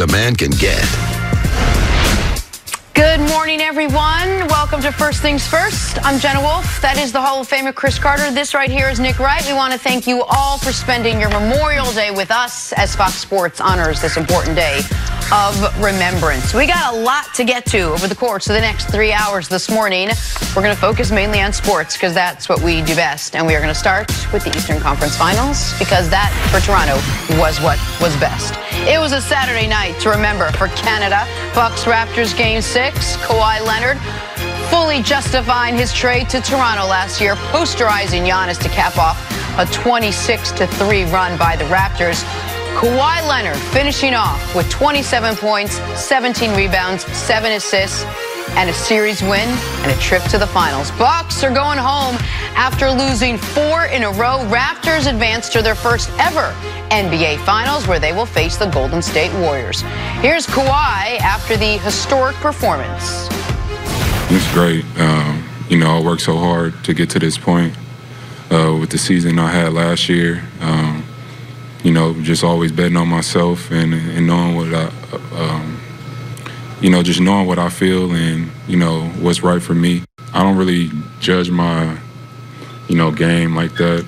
the man can get. Good morning, everyone. Welcome to First Things First. I'm Jenna Wolf. That is the Hall of Famer Chris Carter. This right here is Nick Wright. We want to thank you all for spending your Memorial Day with us as Fox Sports honors this important day of remembrance. We got a lot to get to over the course of the next 3 hours this morning. We're going to focus mainly on sports because that's what we do best. And we are going to start with the Eastern Conference Finals because that, for Toronto, was what was best. It was a Saturday night to remember for Canada. Bucks Raptors Game 6. Kawhi Leonard fully justifying his trade to Toronto last year, posterizing Giannis to cap off a 26-3 run by the Raptors. Kawhi Leonard finishing off with 27 points, 17 rebounds, 7 assists, and a series win and a trip to the finals. Bucks are going home after losing 4 in a row. Raptors advance to their first ever NBA Finals, where they will face the Golden State Warriors. Here's Kawhi after the historic performance. It's great. I worked so hard to get to this point with the season I had last year. Just always betting on myself and knowing what just knowing what I feel and, what's right for me. I don't really judge my, game like that.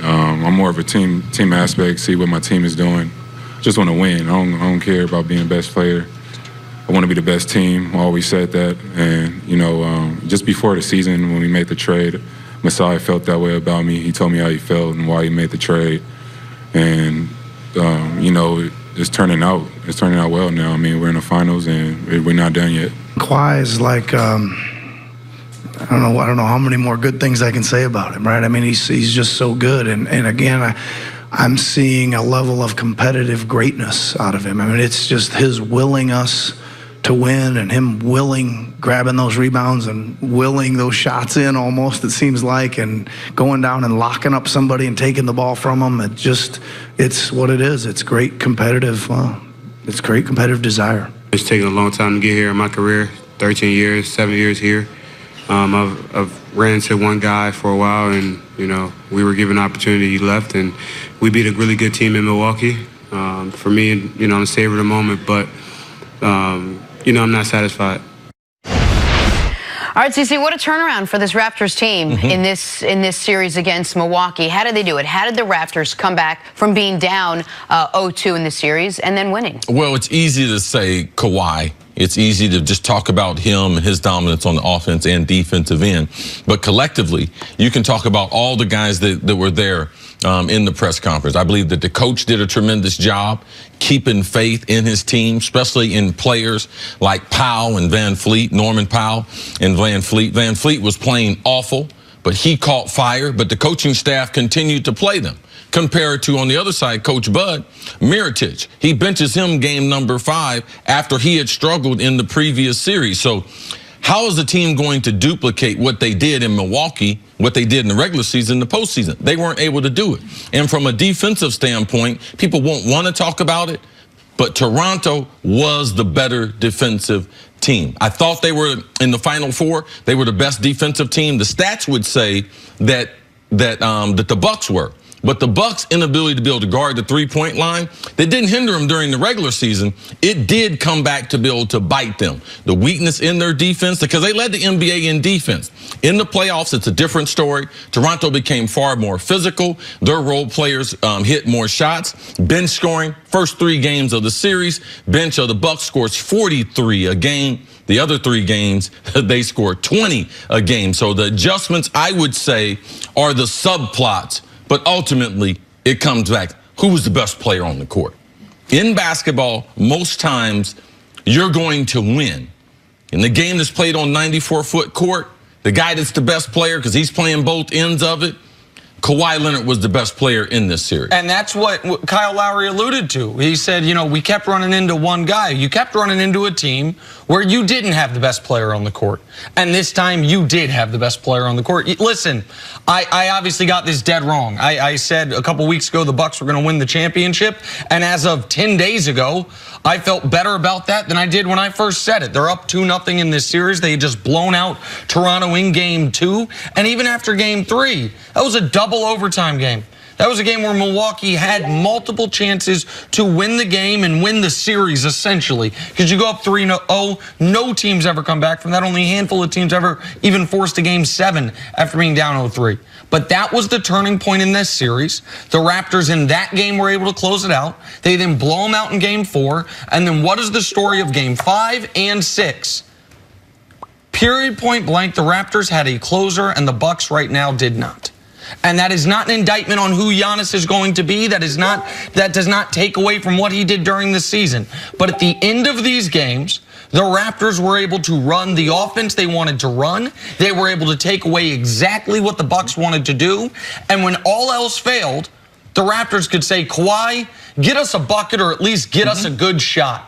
I'm more of a team aspect, see what my team is doing. Just want to win. I don't care about being the best player. I want to be the best team. I always said that. And, just before the season when we made the trade, Masai felt that way about me. He told me how he felt and why he made the trade. And, it's turning out. It's turning out well now. I mean, we're in the finals and we're not done yet. Kawhi is like, I don't know how many more good things I can say about him, right? I mean, he's just so good. And again, I'm seeing a level of competitive greatness out of him. I mean, it's just his willing us to win and him grabbing those rebounds and willing those shots in almost, it seems like, and going down and locking up somebody and taking the ball from them. It's what it is. It's great competitive desire. It's taken a long time to get here in my career, 13 years, 7 years here. I've ran into one guy for a while, and, we were given an opportunity, he left, and we beat a really good team in Milwaukee. For me, I'm savor the moment, but, I'm not satisfied. All right, CC, what a turnaround for this Raptors team in this series against Milwaukee. How did they do it? How did the Raptors come back from being down 0-2 in the series and then winning? Well, it's easy to say Kawhi. It's easy to just talk about him and his dominance on the offense and defensive end. But collectively, you can talk about all the guys that were there in the press conference. I believe that the coach did a tremendous job keeping faith in his team, especially in players like Powell and Van Fleet, Norman Powell and Van Fleet. Van Fleet was playing awful, but he caught fire, but the coaching staff continued to play them. Compared to, on the other side, Coach Bud, Mirotic. He benches him game number 5 after he had struggled in the previous series. So how is the team going to duplicate what they did in Milwaukee, what they did in the regular season, the postseason? They weren't able to do it. And from a defensive standpoint, people won't want to talk about it, but Toronto was the better defensive team. I thought they were in the Final Four. They were the best defensive team. The stats would say that the Bucks were. But the Bucks' inability to be able to guard the three-point line, that didn't hinder them during the regular season. It did come back to be able to bite them. The weakness in their defense, because they led the NBA in defense. In the playoffs, it's a different story. Toronto became far more physical. Their role players hit more shots. Bench scoring, first 3 games of the series. Bench of the Bucks scores 43 a game. The other 3 games, they scored 20 a game. So the adjustments, I would say, are the subplots. But ultimately, it comes back, who was the best player on the court? In basketball, most times, you're going to win. In the game that's played on 94-foot court, the guy that's the best player, because he's playing both ends of it, Kawhi Leonard was the best player in this series. And that's what Kyle Lowry alluded to. He said, we kept running into one guy. You kept running into a team where you didn't have the best player on the court. And this time you did have the best player on the court. Listen, I obviously got this dead wrong. I said a couple weeks ago the Bucks were going to win the championship. And as of 10 days ago, I felt better about that than I did when I first said it. They're up 2-0 in this series. They had just blown out Toronto in game 2. And even after game 3, that was a double overtime game. That was a game where Milwaukee had multiple chances to win the game and win the series, essentially. Because you go up 3-0, no team's ever come back from that. Only a handful of teams ever even forced a Game 7 after being down 0-3. But that was the turning point in this series. The Raptors in that game were able to close it out. They then blow them out in Game 4. And then what is the story of Game 5 and 6? Period, point blank, the Raptors had a closer and the Bucks right now did not. And that is not an indictment on who Giannis is going to be. That does not take away from what he did during the season. But at the end of these games, the Raptors were able to run the offense they wanted to run. They were able to take away exactly what the Bucks wanted to do. And when all else failed, the Raptors could say, Kawhi, get us a bucket or at least get us a good shot.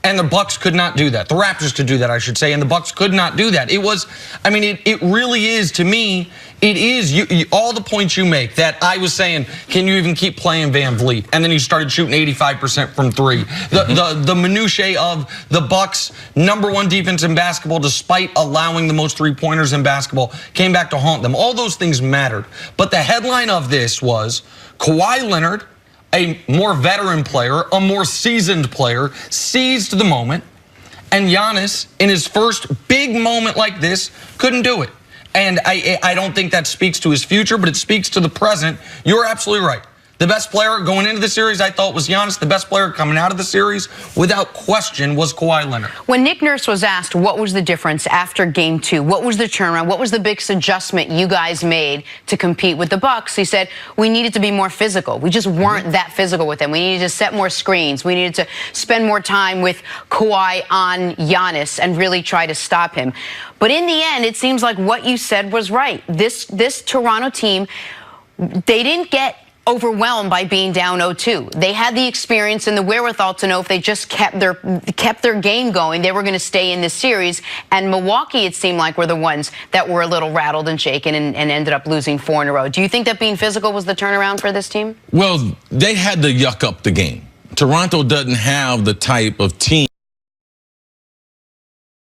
And the Bucks could not do that. The Raptors could do that, I should say, and the Bucks could not do that. It was, I mean, it really is, to me, it is all the points you make that I was saying, can you even keep playing Van Vliet? And then he started shooting 85% from three. The minutiae of the Bucks' #1 defense in basketball, despite allowing the most three-pointers in basketball, came back to haunt them. All those things mattered. But the headline of this was Kawhi Leonard, a more veteran player, a more seasoned player, seized the moment, and Giannis, in his first big moment like this, couldn't do it. And I don't think that speaks to his future, but it speaks to the present. You're absolutely right. The best player going into the series, I thought, was Giannis. The best player coming out of the series, without question, was Kawhi Leonard. When Nick Nurse was asked what was the difference after Game 2, what was the turnaround, what was the biggest adjustment you guys made to compete with the Bucks, he said, we needed to be more physical. We just weren't that physical with them. We needed to set more screens. We needed to spend more time with Kawhi on Giannis and really try to stop him. But in the end, it seems like what you said was right. This Toronto team, they didn't get overwhelmed by being down 0-2. They had the experience and the wherewithal to know if they just kept their game going, they were going to stay in this series. And Milwaukee, it seemed like, were the ones that were a little rattled and shaken and ended up losing 4 in a row. Do you think that being physical was the turnaround for this team? Well, they had to yuck up the game. Toronto doesn't have the type of team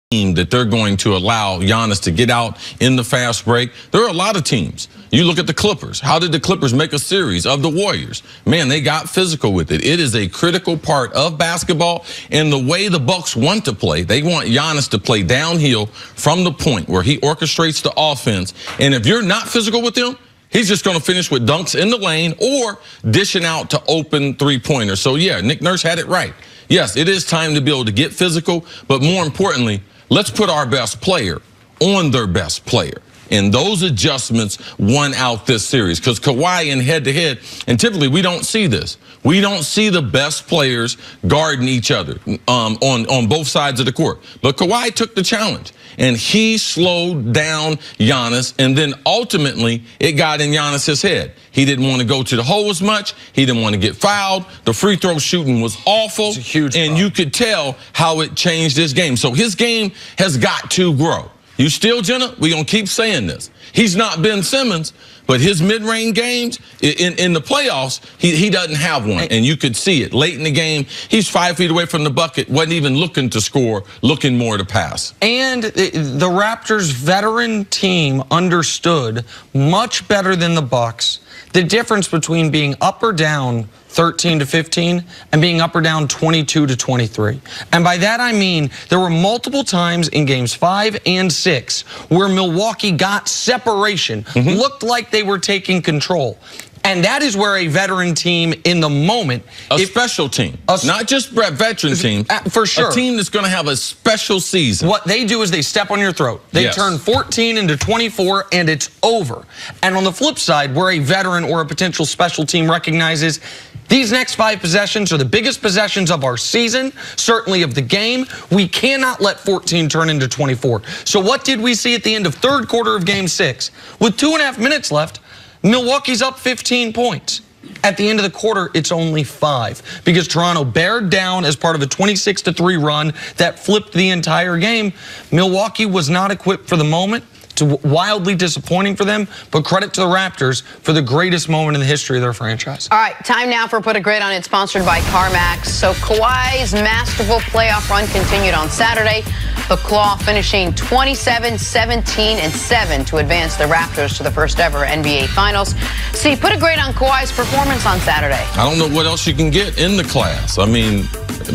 that they're going to allow Giannis to get out in the fast break. There are a lot of teams. You look at the Clippers. How did the Clippers make a series of the Warriors? Man, they got physical with it. It is a critical part of basketball. And the way the Bucks want to play, they want Giannis to play downhill from the point where he orchestrates the offense. And if you're not physical with him, he's just going to finish with dunks in the lane or dishing out to open three-pointers. So, yeah, Nick Nurse had it right. Yes, it is time to be able to get physical, but more importantly, let's put our best player on their best player. And those adjustments won out this series because Kawhi in head-to-head, and typically we don't see this. We don't see the best players guarding each other on both sides of the court. But Kawhi took the challenge, and he slowed down Giannis, and then ultimately it got in Giannis's head. He didn't want to go to the hole as much. He didn't want to get fouled. The free throw shooting was awful. It's a huge problem. And you could tell how it changed his game. So his game has got to grow. You still, Jenna? We're going to keep saying this. He's not Ben Simmons, but his mid-range games in the playoffs, he doesn't have one. And you could see it. Late in the game, he's 5 feet away from the bucket, wasn't even looking to score, looking more to pass. And the Raptors' veteran team understood much better than the Bucks the difference between being up or down 13-15 and being up or down 22-23. And by that I mean there were multiple times in games 5 and 6 where Milwaukee got separation, looked like they were taking control. And that is where a veteran team in the moment, a special team, not just veteran team, for sure, a team that's going to have a special season. What they do is they step on your throat. They turn 14 into 24, and it's over. And on the flip side, where a veteran or a potential special team recognizes these next 5 possessions are the biggest possessions of our season, certainly of the game. We cannot let 14 turn into 24. So what did we see at the end of third quarter of game 6? With 2.5 minutes left, Milwaukee's up 15 points. At the end of the quarter, it's only 5 because Toronto bared down as part of a 26-3 run that flipped the entire game. Milwaukee was not equipped for the moment. It's wildly disappointing for them, but credit to the Raptors for the greatest moment in the history of their franchise. All right, time now for Put a Grid on It, sponsored by CarMax. So Kawhi's masterful playoff run continued on Saturday. The Claw finishing 27-17-7 to advance the Raptors to the first ever NBA Finals. So you put a grade on Kawhi's performance on Saturday. I don't know what else you can get in the class. I mean,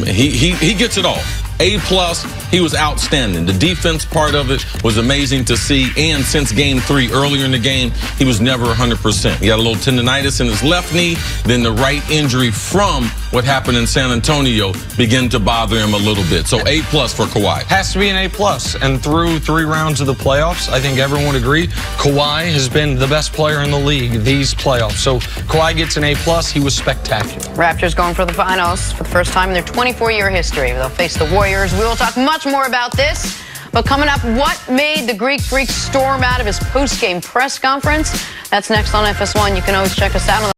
he gets it all. A+, he was outstanding. The defense part of it was amazing to see. And since game 3, earlier in the game, he was never 100%. He got a little tendonitis in his left knee. Then the right injury from what happened in San Antonio began to bother him a little bit. So A+ for Kawhi. Has to be an A+. And through 3 rounds of the playoffs, I think everyone would agree, Kawhi has been the best player in the league these playoffs. So Kawhi gets an A+. He was spectacular. Raptors going for the finals for the first time in their 24-year history. They'll face the Warriors. We will talk much more about this. But coming up, what made the Greek Freak storm out of his post-game press conference? That's next on FS1. You can always check us out on